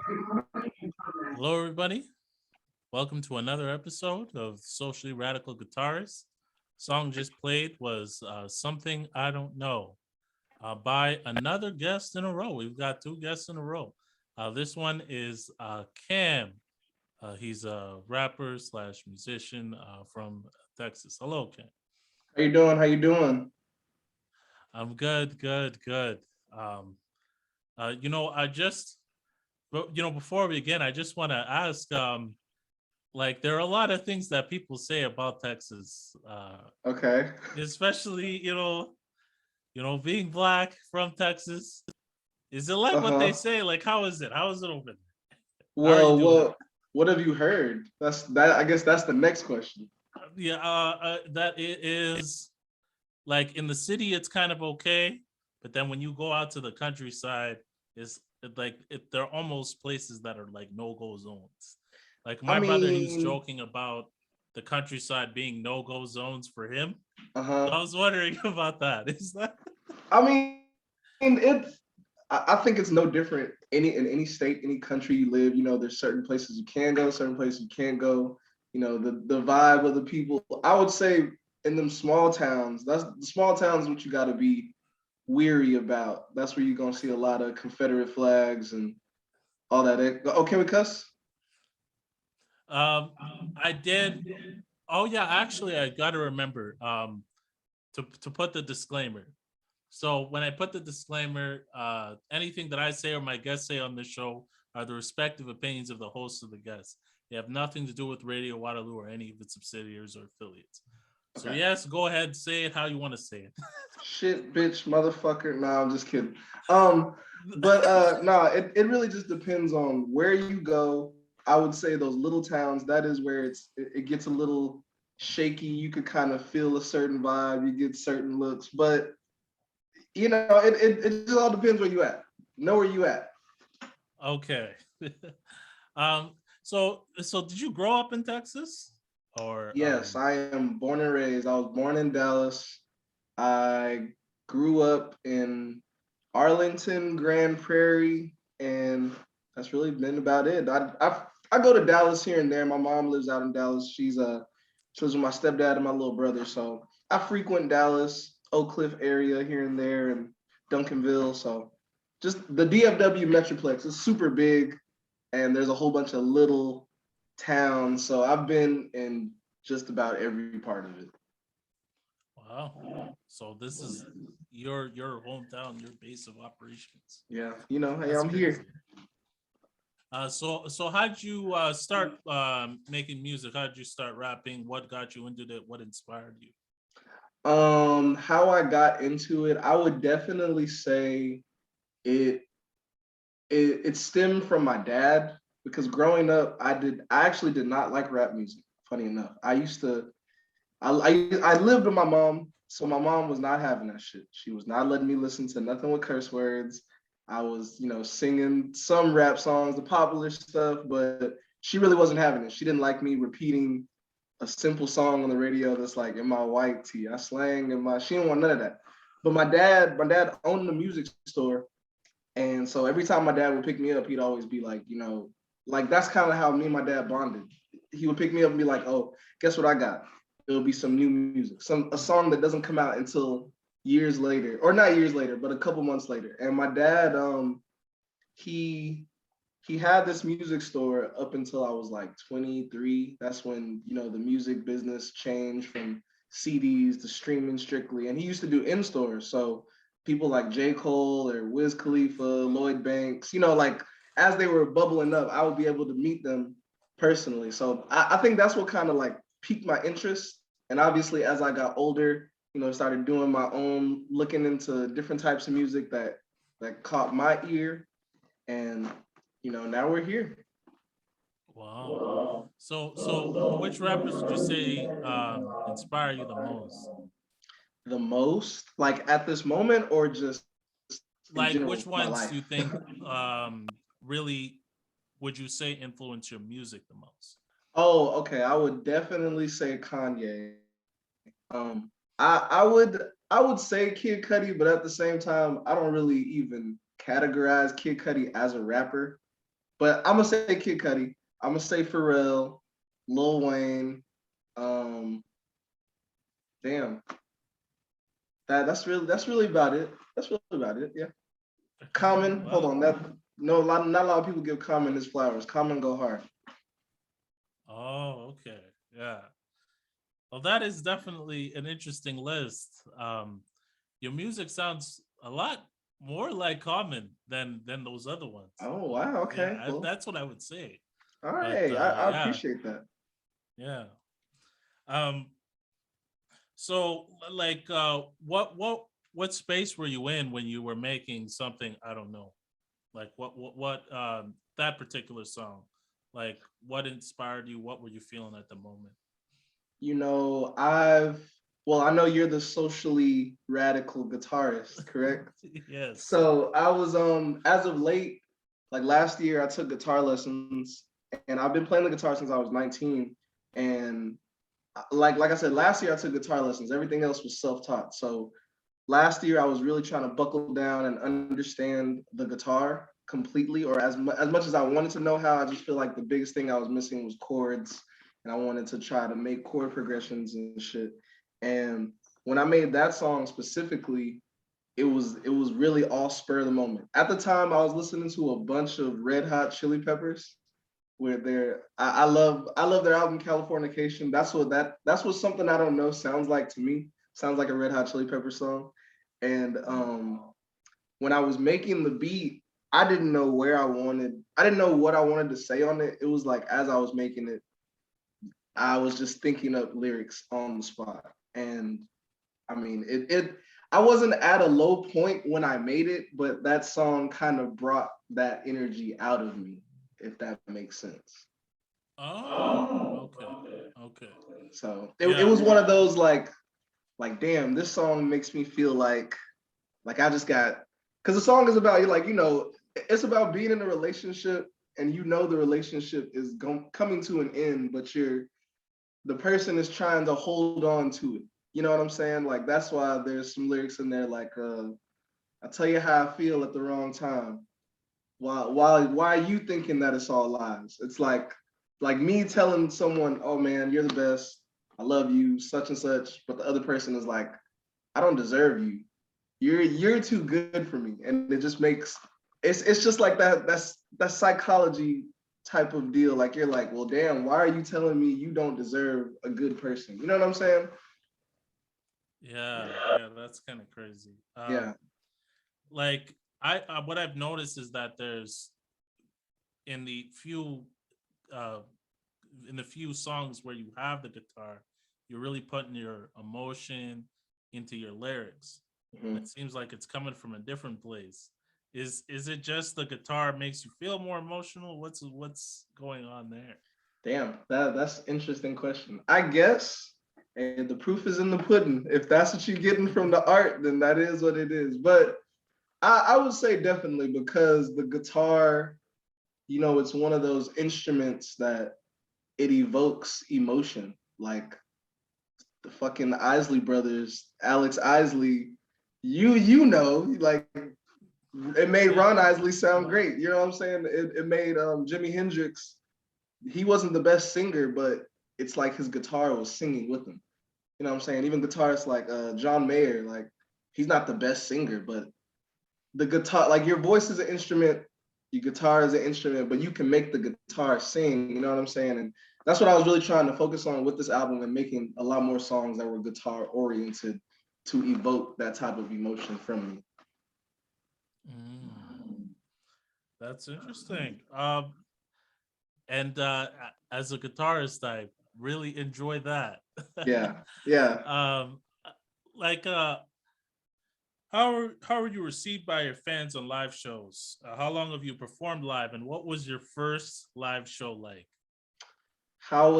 Hello, everybody. Welcome to another episode of Socially Radical Guitarist. Song just played was Something I Don't Know by another guest in a row. We've got two guests in a row. This one is Cam. He's a rapper slash musician from Texas. Hello, Cam. How you doing? How you doing? I'm good, good, good. Um, I just, but before we begin, I just want to ask, like, there are a lot of things that people say about Texas, Okay. especially being black from Texas. Is it like what they Uh-huh. say? Like, how is it? How is it over there? How are you Well, doing? what have you heard? That's that. I guess that's the next question. Yeah, that it is like in the city, it's kind of okay, but then when you go out to the countryside, they're almost places that are like no go zones. Like I my brother, he's mean, joking about the countryside being no go zones for him. So uh-huh. I was wondering about that. Is that I mean, I think it's no different in any state, any country you live. There's certain places you can go, certain places you can't go. The vibe of the people. I would say in them small towns, that's the small towns what you got to be weary about. That's where you're gonna see a lot of Confederate flags and all that. Oh, can we cuss? um I did. Oh yeah, actually I gotta remember to put the disclaimer. So when I put the disclaimer, anything that I say or my guests say on this show are the respective opinions of the host of the guests. They have nothing to do with Radio Waterloo or any of its subsidiaries or affiliates. So Okay. yes, go ahead, say it how you want to say it. Shit, bitch, motherfucker. Nah, I'm just kidding. But nah, it really just depends on where you go. I would say those little towns, that is where it gets a little shaky. You could kind of feel a certain vibe, you get certain looks, but it just all depends where you at. Know where you at. Okay. um. So did you grow up in Texas or Yes, I am born and raised. I was born in Dallas. I grew up in Arlington, Grand Prairie, and that's really been about it. I go to Dallas here and there. My mom lives out in Dallas. She lives with my stepdad and my little brother. So I frequent Dallas, Oak Cliff area here and there, and Duncanville. So just the DFW Metroplex is super big, and there's a whole bunch of little towns. So I've been in just about every part of it. wow? So this is your hometown, your base of operations. Yeah, hey, That's I'm here. crazy. So how did you start making music? How did you start rapping? What got you into it? What inspired you? How I got into it, I would definitely say it it stemmed from my dad because growing up, I actually did not like rap music. Funny enough, I lived with my mom, so my mom was not having that shit. She was not letting me listen to nothing with curse words. I was, singing some rap songs, the popular stuff, but she really wasn't having it. She didn't like me repeating a simple song on the radio that's like in my white tee, I slang in my. She didn't want none of that. But my dad owned a music store, and so every time my dad would pick me up, he'd always be like, like that's kind of how me and my dad bonded. He would pick me up and be like, "Oh, guess what I got? It'll be some new music, some a song that doesn't come out until years later, or not years later, but a couple months later." And my dad, he he had this music store up until I was like 23. That's when, the music business changed from CDs to streaming strictly. And he used to do in stores. So people like J. Cole or Wiz Khalifa, Lloyd Banks, like as they were bubbling up, I would be able to meet them personally. So I think that's what kind of like piqued my interest. And obviously, as I got older, started doing my own, looking into different types of music that caught my ear. And now we're here. Wow. So which rappers would you say inspire you the most? The most, like at this moment, or just in general, Like my which life. ones do you think really would you say influence your music the most? Oh, okay. I would definitely say Kanye. I would say Kid Cudi, but at the same time, I don't really even categorize Kid Cudi as a rapper. But I'm gonna say Kid Cudi. I'm gonna say Pharrell, Lil Wayne. Damn, that's really about it. That's really about it. Yeah. Common. Hold Well, on. That no, not a lot of people give Common his flowers. Common go hard. oh, okay. Yeah. Well, that is definitely an interesting list. Your music sounds a lot more like Common than those other ones. Oh wow. Yeah, Okay. Well. that's what I would say. All But right. I yeah, appreciate that. yeah. Um, so like, what space were you in when you were making something? I don't know. Like what that particular song? Like, what inspired you? What were you feeling at the moment? I know you're the socially radical guitarist, correct? Yes. So I was as of late, like last year, I took guitar lessons, and I've been playing the guitar since I was 19. And like I said, last year I took guitar lessons. Everything else was self-taught. So last year I was really trying to buckle down and understand the guitar completely, or as much as I wanted to know how. I just feel like the biggest thing I was missing was chords, and I wanted to try to make chord progressions and shit. And when I made that song specifically, it was really all spur of the moment. At the time, I was listening to a bunch of Red Hot Chili Peppers, where I love their album Californication. That's what Something I Don't Know sounds like to me. Sounds like a Red Hot Chili Pepper song. And when I was making the beat, I didn't know what I wanted to say on it. It was like as I was making it, I was just thinking up lyrics on the spot. And I mean, I wasn't at a low point when I made it, but that song kind of brought that energy out of me, if that makes sense. Oh, okay, okay. So it Yeah. was one of those like damn, this song makes me feel like I just got, because the song is about, it's about being in a relationship, and the relationship is coming to an end, but the person is trying to hold on to it. You know what I'm saying? Like that's why there's some lyrics in there like I tell you how I feel at the wrong time. Why are you thinking that it's all lies? It's like me telling someone, oh man, you're the best. I love you, such and such, but the other person is like, I don't deserve you. You're too good for me. And it just makes it's just like that psychology type of deal. Like you're like, well, damn, why are you telling me you don't deserve a good person? You know what I'm saying? Yeah, yeah, that's kind of crazy. Yeah. Like I what I've noticed is that there's in the few uh in the few songs where you have the guitar, you're really putting your emotion into your lyrics, and it Mhm. seems like it's coming from a different place. Is it just the guitar makes you feel more emotional? What's going on there? Damn, that's an interesting question. I guess, and the proof is in the pudding. If that's what you're getting from the art, then that is what it is. But I would say definitely, because the guitar, it's one of those instruments that it evokes emotion. Like the fucking Isley brothers, Alex Isley, like it made Yeah. Ron Isley sound great. You know what I'm saying? It made Jimi Hendrix. He wasn't the best singer, but it's like his guitar was singing with him. You know what I'm saying? Even guitarists like John Mayer, like he's not the best singer, but the guitar, like your voice is an instrument, your guitar is an instrument, but you can make the guitar sing. You know what I'm saying? And that's what I was really trying to focus on with this album, and making a lot more songs that were guitar oriented to evoke that type of emotion from me. Mm, that's interesting. And as a guitarist, I really enjoy that. Yeah, yeah. um, like how are you received by your fans on live shows? How long have you performed live, and what was your first live show like? How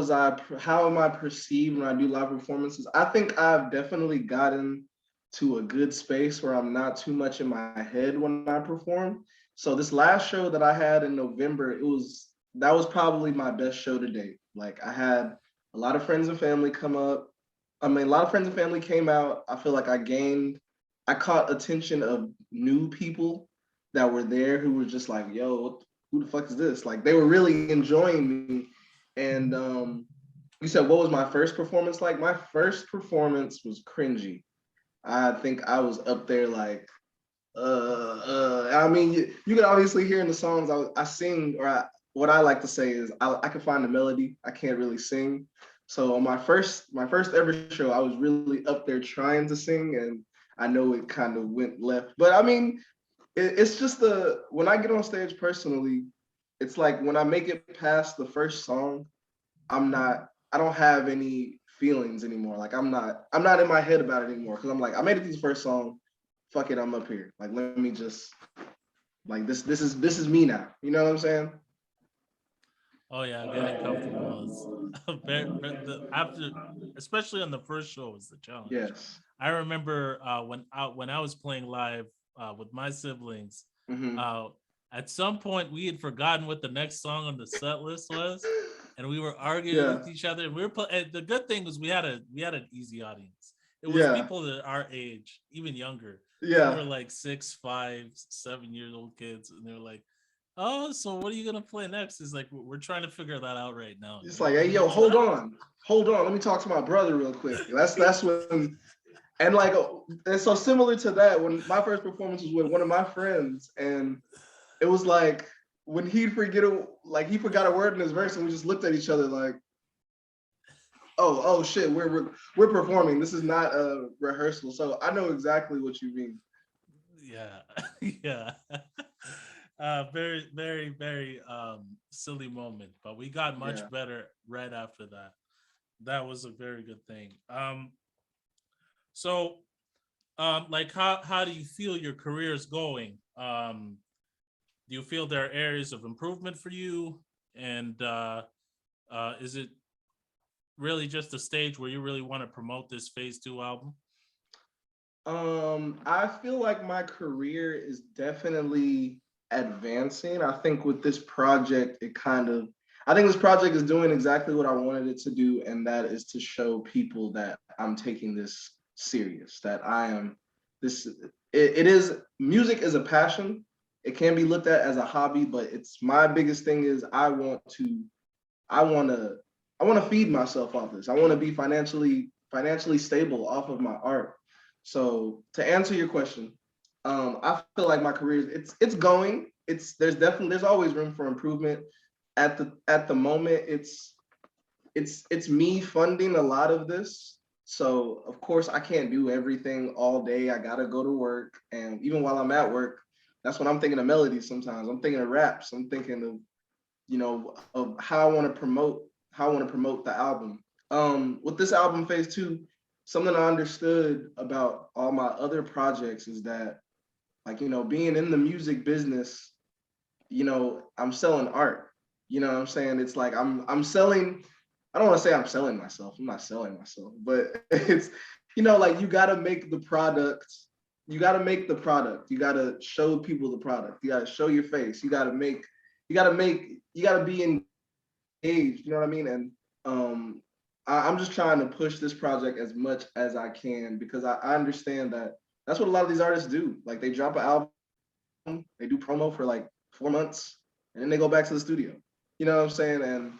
am I perceived when I do live performances? I think I've definitely gotten to a good space where I'm not too much in my head when I perform. So this last show that I had in November, that was probably my best show to date. Like I had a lot of friends and family come up. I mean, a lot of friends and family came out. I feel like I caught attention of new people that were there who were just like, yo, who the fuck is this? Like they were really enjoying me. And you said, what was my first performance like? My first performance was cringy. I think I was up there like, I mean, you can obviously hear in the songs I sing, what I like to say is I can find the melody. I can't really sing. So on my first ever show, I was really up there trying to sing, and I know it kind of went left. But I mean, it's just when I get on stage personally, it's like when I make it past the first song, I don't have any feelings anymore. Like I'm not in my head about it anymore because I'm like, I made it through the first song. Fuck it, I'm up here. Like let me just like this is me now. You know what I'm saying? Oh yeah, getting comfortable is after, especially on the first show, is the challenge. Yes. I remember when I was playing live with my siblings. Mm-hmm. Uh, at some point, we had forgotten what the next song on the set list was, and we were arguing Yeah. with each other. And we were and the good thing was we had an easy audience. It was Yeah. people that our age, even younger. Some Yeah. were like 6, 5, 7 years old kids, and they were like, "Oh, so what are you gonna play next?" Is like we're trying to figure that out right now. It's like, hey, yo, hold on. Let me talk to my brother real quick. That's when, and like, and so similar to that, when my first performance was with one of my friends, and it was like when like he forgot a word in his verse, and we just looked at each other like, oh shit, we're performing. This is not a rehearsal. So I know exactly what you mean. Yeah, yeah. Very, very, very silly moment, but we got Yeah. much better right after that. That was a very good thing. So like how do you feel your career is going? Do you feel there are areas of improvement for you? And is it really just a stage where you really want to promote this phase 2 album? I feel like my career is definitely advancing. I think with this project, I think this project is doing exactly what I wanted it to do, and that is to show people that I'm taking this serious, that I am this, it is, music is a passion. It can be looked at as a hobby, but it's my biggest thing is I want to, I want to feed myself off this. I want to be financially stable off of my art. So to answer your question, I feel like my career it's going. There's always room for improvement. At the moment, it's me funding a lot of this. So of course I can't do everything all day. I gotta go to work, and even while I'm at work, that's when I'm thinking of melodies. Sometimes I'm thinking of raps. I'm thinking of of how I want to promote the album. With this album phase 2, something I understood about all my other projects is that, like, being in the music business, I'm selling art. You know what I'm saying? It's like I'm selling, I don't want to say I'm selling myself. I'm not selling myself, but it's, like you gotta make the product. You gotta make the product. You gotta show people the product. You gotta show your face. You gotta be engaged. You know what I mean? And I'm just trying to push this project as much as I can because I understand that that's what a lot of these artists do. Like they drop an album, they do promo for like 4 months, and then they go back to the studio. You know what I'm saying? And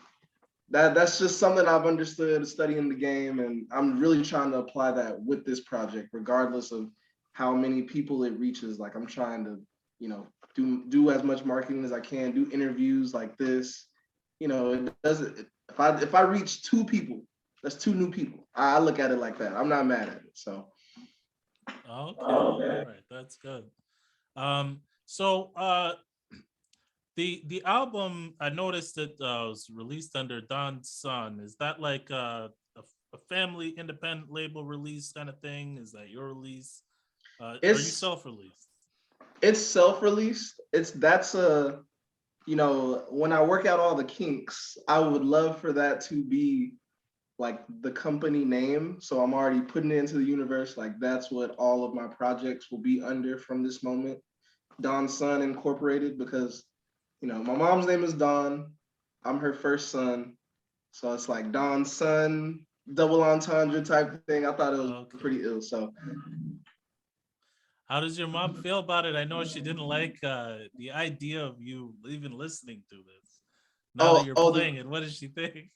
that's just something I've understood studying the game, and I'm really trying to apply that with this project, regardless of how many people it reaches. Like I'm trying to, do as much marketing as I can, do interviews like this. It doesn't. If I reach 2 people, that's 2 new people. I look at it like that. I'm not mad at it. So. Okay, all right, that's good. So the album, I noticed it was released under Don's Son. Is that like a family independent label release kind of thing? Is that your release? Are you It's self-released? it's self-released. That's a, when I work out all the kinks, I would love for that to be like the company name. So I'm already putting it into the universe. Like that's what all of my projects will be under from this moment. Dawn's Son Incorporated, because my mom's name is Dawn. I'm her first son. So it's like Dawn's Son, double entendre type of thing. I thought it was Okay. pretty ill. So How does your mom feel about it? I know she didn't like the idea of you even listening to this. Now that Oh, you're oh, playing it, what does she think?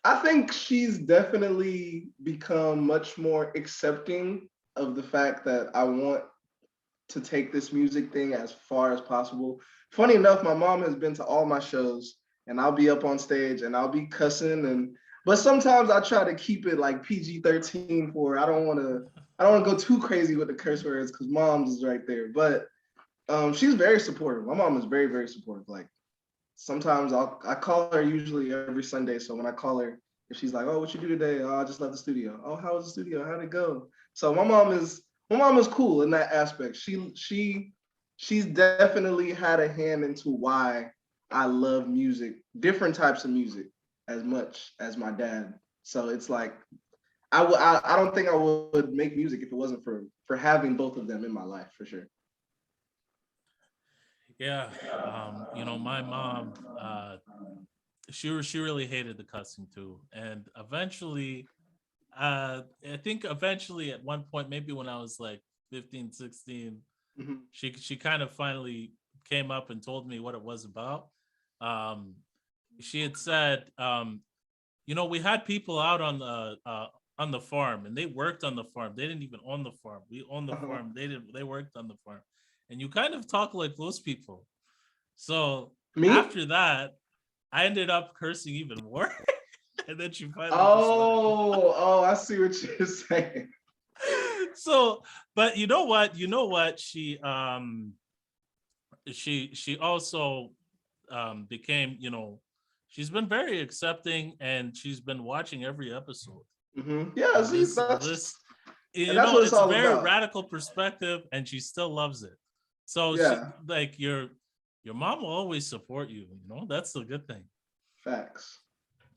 I think she's definitely become much more accepting of the fact that I want to take this music thing as far as possible. Funny enough, my mom has been to all my shows, and I'll be up on stage and I'll be cussing, and but sometimes I try to keep it like PG-13 for I don't want to go too crazy with the curse words because mom's is right there. But she's very supportive. My mom is very, very supportive. Like sometimes I call her usually every Sunday. So when I call her, if she's like, "Oh, what you do today?" "Oh, I just left the studio." "Oh, how was the studio? How'd it go?" So my mom is cool in that aspect. She's definitely had a hand into why I love music, different types of music, as much as my dad. So it's like I don't think I would make music if it wasn't for having both of them in my life for sure. Yeah, my mom, she really hated the cussing too, and eventually, I think eventually at one point, maybe when I was like 15, 16, Mhm. she kind of finally came up and told me what it was about. Um, she had said, we had people out on the farm, and they worked on the farm. They didn't even own the farm. We owned the Uh-huh. farm. They didn't. They worked on the farm, and you kind of talk like those people. So Me? after that, I ended up cursing even more, and then she finally just let it go. Oh, I see what you're saying. So, but you know what? She also became, she's been very accepting, and she's been watching every episode. Yeah, And see, this and that's what it's it's a all very about. radical perspective, and she still loves it. So she, Yeah, like, your mom will always support you. That's the good thing. facts.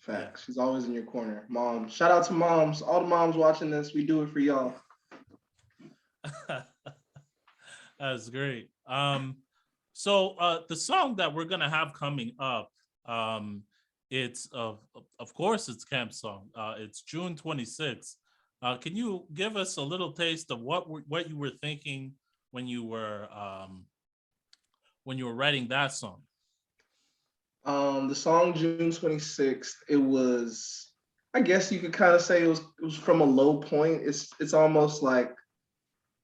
Yeah. Facts. She's always in your corner. Mom. Shout out to moms. All the moms watching this. We do it for y'all. That's great. So the song that we're gonna have coming up, um, it's of course it's Camp Song. It's June 26th. Can you give us a little taste of what you were thinking when you were writing that song? The song June 26th, it was, I guess you could kind of say it was from a low point. It's almost like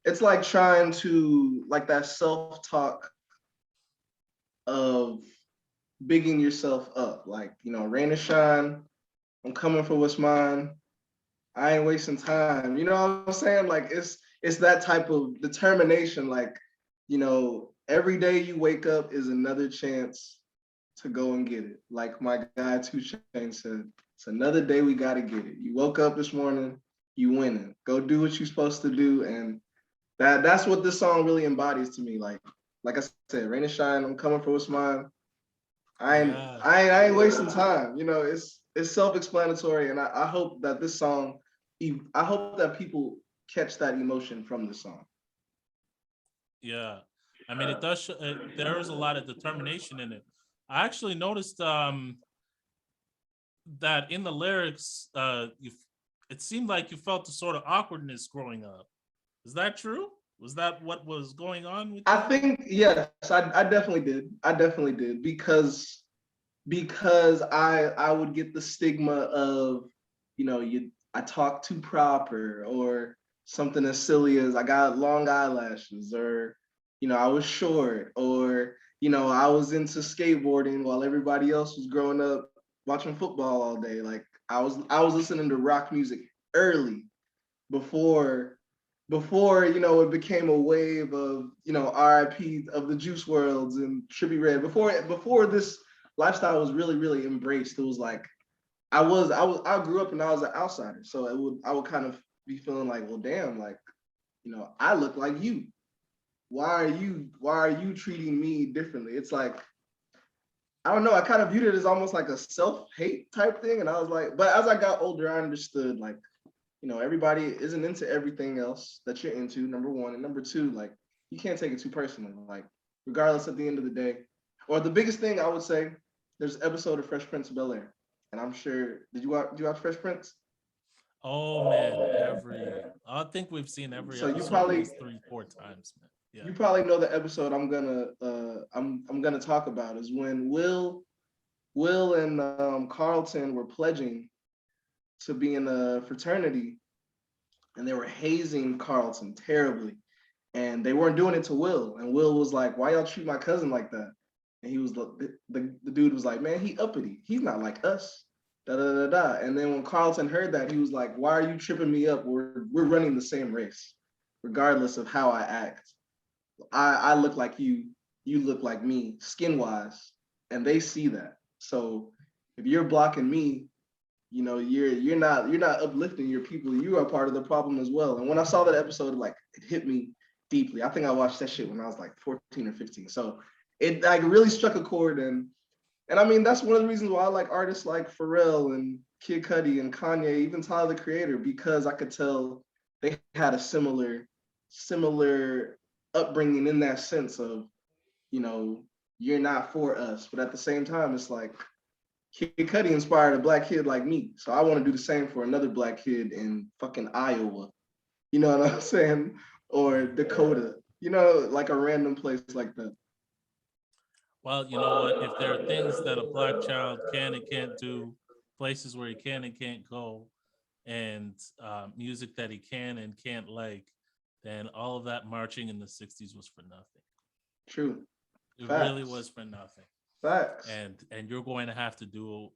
it's like trying to like that self-talk of bigging yourself up. Like, rain or shine, I'm coming for what's mine. I ain't wasting time. You know what I'm saying? Like it's that type of determination. Like, every day you wake up is another chance to go and get it. Like my guy Two Chain said, it's another day we gotta get it. You woke up this morning, you winning. Go do what you're supposed to do. And that's what this song really embodies to me. Like I said, rain or shine, I'm coming for what's mine. Yeah. I ain't wasting time. It's self-explanatory, and I hope that this song, I hope that people catch that emotion from the song. Yeah, I mean, it does. There is a lot of determination in it. I actually noticed that in the lyrics, it seemed like you felt the sort of awkwardness growing up. Is that true? Was that what was going on with I you? think yes, I definitely did. I definitely did because I would get the stigma of, I talk too proper or something as silly as I got long eyelashes or, I was short or, I was into skateboarding while everybody else was growing up watching football all day. Like I was listening to rock music early before it became a wave of RIP of the Juice Worlds and Trippie Red before this lifestyle was really really embraced. It was like I grew up and I was an outsider, so I would kind of be feeling like, well, damn, like, I look like you. Why are you treating me differently? It's like, I don't know. I kind of viewed it as almost like a self-hate type thing, and I was like, but as I got older, I understood like, everybody isn't into everything else that you're into, number one. And number two, like, you can't take it too personally. Like, regardless, at the end of the day, or the biggest thing I would say, there's an episode of Fresh Prince of Bel Air. And I'm sure, did you watch Fresh Prince? Oh man, I think we've seen every So episode at least 3, 4 times, man. Yeah. you probably know the episode I'm gonna talk about is when Will and Carlton were pledging to be in a fraternity, and they were hazing Carlton terribly, and they weren't doing it to Will, and Will was like, "Why y'all treat my cousin like that?" And he was the dude was like, "Man, he uppity. He's not like us." Da da da da. And then when Carlton heard that, he was like, "Why are you tripping me up? We're running the same race, regardless of how I act. I look like you look like me, skin wise, and they see that. So if you're blocking me, you know, you're not uplifting your people. You are part of the problem as well." And when I saw that episode, like it hit me deeply. I think I watched that shit when I was like 14 or 15. So it like really struck a chord, and I mean that's one of the reasons why I like artists like Pharrell and Kid Cudi and Kanye, even Tyler the Creator, because I could tell they had a similar upbringing in that sense of, you know, you're not for us, but at the same time, it's like Kid Cudi inspired a black kid like me, so I want to do the same for another black kid in fucking Iowa. You know what I'm saying? Or Dakota. You know, like a random place like that. Well, you know what? If there are things that a black child can and can't do, places where he can and can't go, and music that he can and can't like, then all of that marching in the '60s was for nothing. True. It really Facts. was for nothing. Facts. And you're going to have to do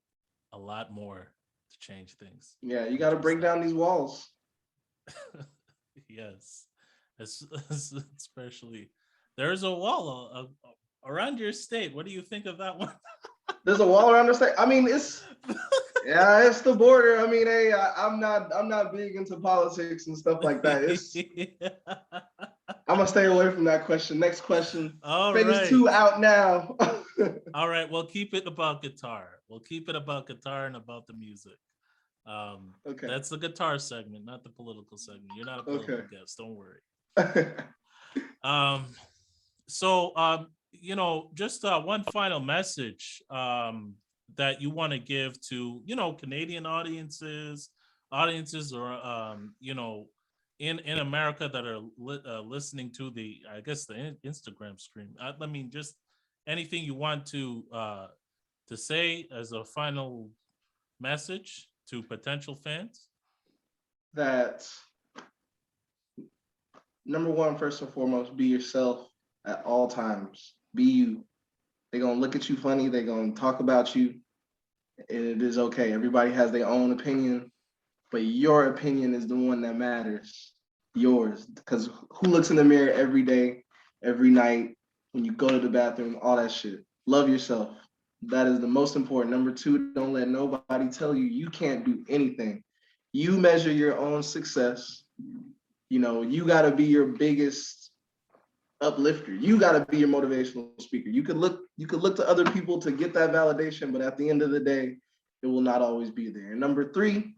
a lot more to change things. Yeah, you got to break down these walls. Yes, especially there's a wall around your state. What do you think of that one? There's a wall around the state. I mean, yeah, it's the border. I mean, hey, I'm not big into politics and stuff like that. I'm gonna stay away from that question. Next question. All Phase right. 2 out now. All right. We'll keep it about guitar. We'll keep it about guitar and about the music. Okay. That's the guitar segment, not the political segment. You're not a political guest. Don't worry. So, you know, just one final message that you want to give to, you know, Canadian audiences, or, you know, in America that are listening to I guess, the Instagram stream. I mean, just anything you want to say as a final message to potential fans. That number one, first and foremost, be yourself at all times. Be you. They're gonna look at you funny. They're gonna talk about you. And it is okay. Everybody has their own opinion, but your opinion is the one that matters. Yours. Because who looks in the mirror every day, every night, when you go to the bathroom, all that shit. Love yourself. That is the most important. Number two, don't let nobody tell you you can't do anything. You measure your own success. You know, you got to be your biggest uplifter. You got to be your motivational speaker. You could look to other people to get that validation, but at the end of the day, it will not always be there. And number three,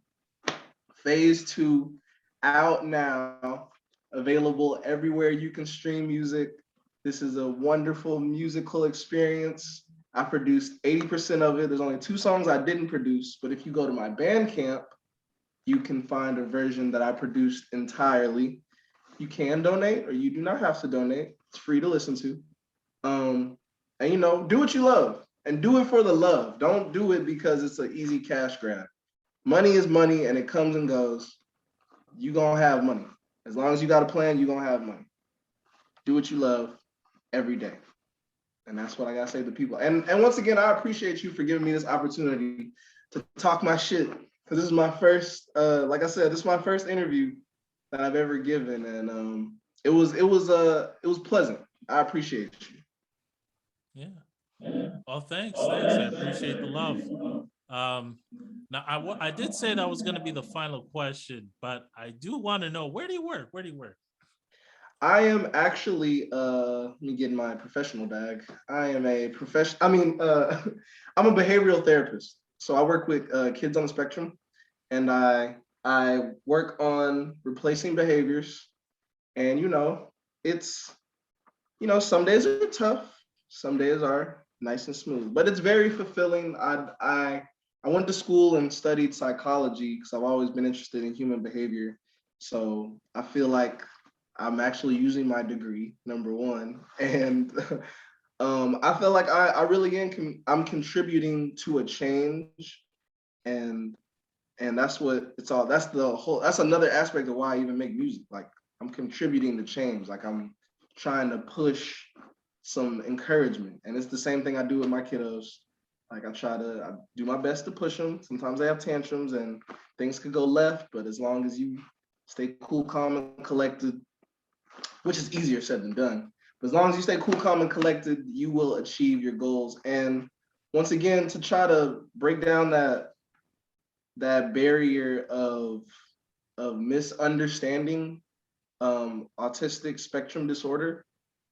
phase 2 out now, available everywhere you can stream music. This is a wonderful musical experience. I produced 80% of it. There's only 2 songs I didn't produce, but if you go to my Bandcamp, you can find a version that I produced entirely. You can donate, or you do not have to donate. It's free to listen to. And you know, do what you love, and do it for the love. Don't do it because it's an easy cash grab. Money is money, and it comes and goes. You gonna have money. As long as you got a plan, you gonna have money. Do what you love every day. And that's what I gotta say to people. And once again, I appreciate you for giving me this opportunity to talk my shit. Because this is my first, like I said, this is my first interview that I've ever given, and it was pleasant. I appreciate you. Yeah. Well, thanks. I appreciate the love. Um, Now, I did say that was going to be the final question, but I do want to know, where do you work? Where do you work? I am actually let me get in my professional bag. I am a profession. I mean, I'm a behavioral therapist. So I work with kids on the spectrum, and I work on replacing behaviors. And you know, it's some days are tough, some days are nice and smooth, but it's very fulfilling. I I went to school and studied psychology because I've always been interested in human behavior. So I feel like I'm actually using my degree, number one, and I feel like I really am. I'm contributing to a change, and that's what it's all. That's the whole. That's another aspect of why I even make music. Like I'm contributing to change. Like I'm trying to push some encouragement, and it's the same thing I do with my kiddos. Like I do my best to push them. Sometimes they have tantrums and things could go left, but as long as you stay cool, calm, and collected, which is easier said than done. But as long as you stay cool, calm, and collected, you will achieve your goals. And once again, to try to break down that barrier of misunderstanding autistic spectrum disorder,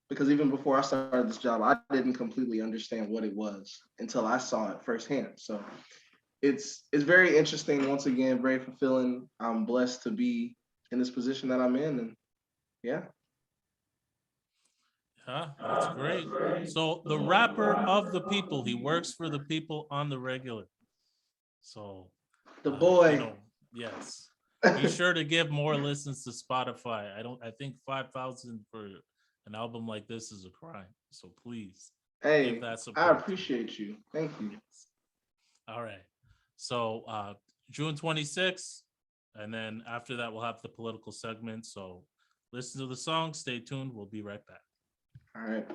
because even before I started this job, I didn't completely understand what it was until I saw it firsthand. So it's very interesting. Once again, very fulfilling. I'm blessed to be in this position that I'm in, and yeah. Yeah, that's great. So the rapper of the people, he works for the people on the regular. So, The you boy. know, yes, be sure to give more listens to Spotify. I think 5,000 for an album like this is a crime. So please give Hey, that I support to him. appreciate you. Thank you. Yes. All right. So June 26th, and then after that we'll have the political segment. So listen to the song. Stay tuned. We'll be right back. All right.